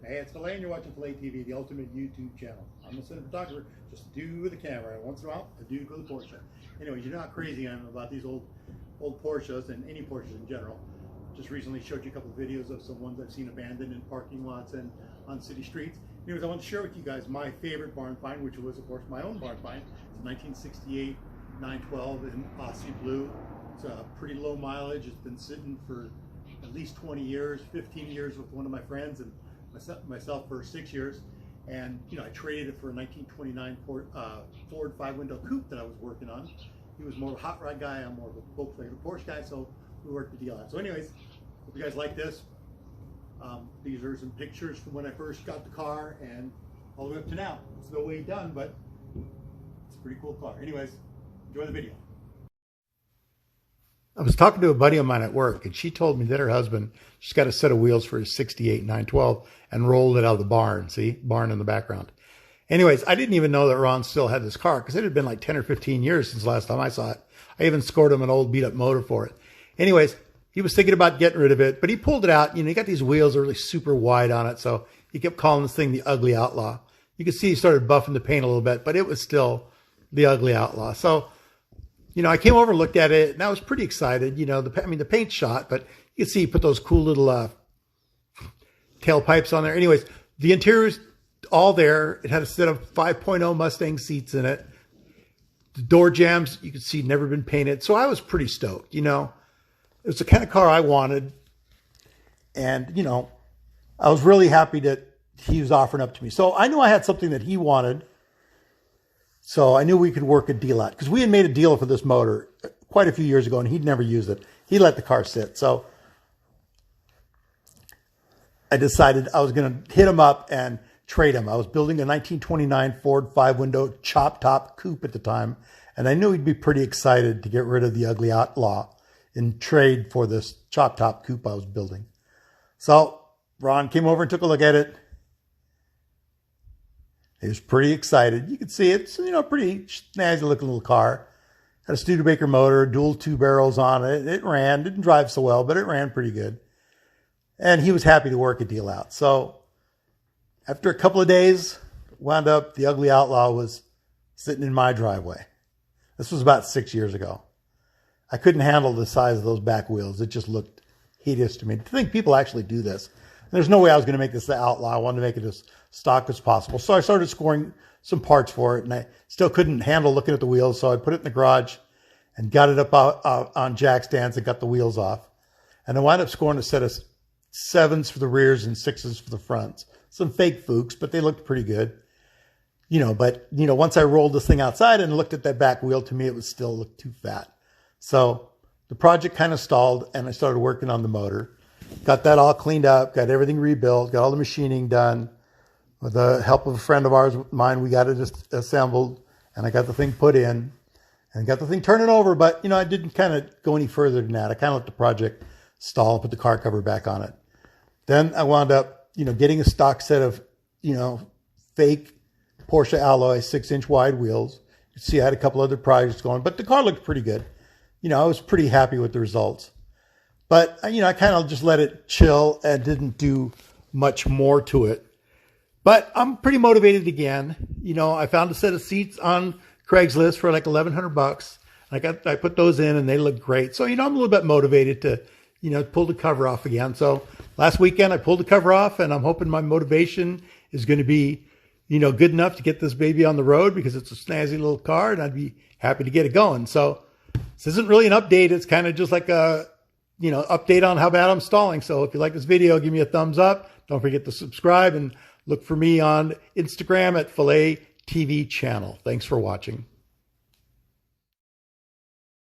Hey, it's Phila and you're watching Phila TV, the ultimate YouTube channel. I'm a cinematographer, just do the camera. Once in a while, I do go to Porsche. Anyways, you know how crazy I am about these old Porsches and any Porsches in general. Just recently showed you a couple of videos of some ones I've seen abandoned in parking lots and on city streets. Anyways, I want to share with you guys my favorite Barnfind, which was, of course, my own Barnfind. It's a 1968 912 in Aussie blue. It's a pretty low mileage. It's been sitting for at least 20 years, 15 years with one of my friends, and myself for 6 years. And you know, I traded it for a 1929 Ford 5-window coupe that I was working on. He was more of a hot rod guy, I'm more of a Volkswagen Porsche guy, so we worked the deal out. So anyways, hope you guys like this. These are some pictures from when I first got the car and all the way up to now. It's no way done, but it's a pretty cool car. Anyways, enjoy the video. I was talking to a buddy of mine at work, and she told me that her husband just got a set of wheels for his 68 912 and rolled it out of the barn. See, barn in the background. Anyways, I didn't even know that Ron still had this car because it had been like 10 or 15 years since the last time I saw it. I even scored him an old beat up motor for it. Anyways, he was thinking about getting rid of it, but he pulled it out. You know, he got these wheels that are really super wide on it, so he kept calling this thing the Ugly Outlaw. You could see he started buffing the paint a little bit, but it was still the Ugly Outlaw. So, you know, I came over, looked at it, and I was pretty excited. You know, the paint shot, but you can see he put those cool little tailpipes on there. Anyways, the interior's all there. It had a set of 5.0 Mustang seats in it. The door jambs, you can see, never been painted. So I was pretty stoked, you know. It was the kind of car I wanted. And, you know, I was really happy that he was offering up to me. So I knew I had something that he wanted. So I knew we could work a deal out, because we had made a deal for this motor quite a few years ago and he'd never used it. He let the car sit. So I decided I was going to hit him up and trade him. I was building a 1929 Ford 5-window chop top coupe at the time, and I knew he'd be pretty excited to get rid of the Ugly Outlaw in trade for this chop top coupe I was building. So Ron came over and took a look at it. He was pretty excited. You can see it's, you know, pretty snazzy looking little car. Had a Studebaker motor, dual 2 barrels on it. It ran, didn't drive so well, but it ran pretty good. And he was happy to work a deal out. So after a couple of days, wound up the Ugly Outlaw was sitting in my driveway. This was about 6 years ago. I couldn't handle the size of those back wheels. It just looked hideous to me. To think people actually do this. There's no way I was going to make this the Outlaw. I wanted to make it as stock as possible. So I started scoring some parts for it, and I still couldn't handle looking at the wheels. So I put it in the garage and got it up on jack stands and got the wheels off. And I wound up scoring a set of 7s for the rears and 6s for the fronts. Some fake Fuchs, but they looked pretty good. You know, but, you know, once I rolled this thing outside and looked at that back wheel, to me, it was still looked too fat. So the project kind of stalled, and I started working on the motor. Got that all cleaned up, got everything rebuilt, got all the machining done. With the help of a friend of mine, we got it just assembled, and I got the thing put in and got the thing turning over. But, you know, I didn't kind of go any further than that. I kind of let the project stall and put the car cover back on it. Then I wound up, you know, getting a stock set of, you know, fake Porsche alloy 6-inch wide wheels. You see, I had a couple other projects going, but the car looked pretty good. You know, I was pretty happy with the results. But, you know, I kind of just let it chill and didn't do much more to it. But I'm pretty motivated again. You know, I found a set of seats on Craigslist for like $1,100. I put those in and they look great. So, you know, I'm a little bit motivated to, you know, pull the cover off again. So last weekend I pulled the cover off, and I'm hoping my motivation is going to be, you know, good enough to get this baby on the road, because it's a snazzy little car and I'd be happy to get it going. So this isn't really an update. It's kind of just like a, you know, update on how bad I'm stalling. So if you like this video, give me a thumbs up. Don't forget to subscribe and look for me on Instagram at Phila TV channel. Thanks for watching.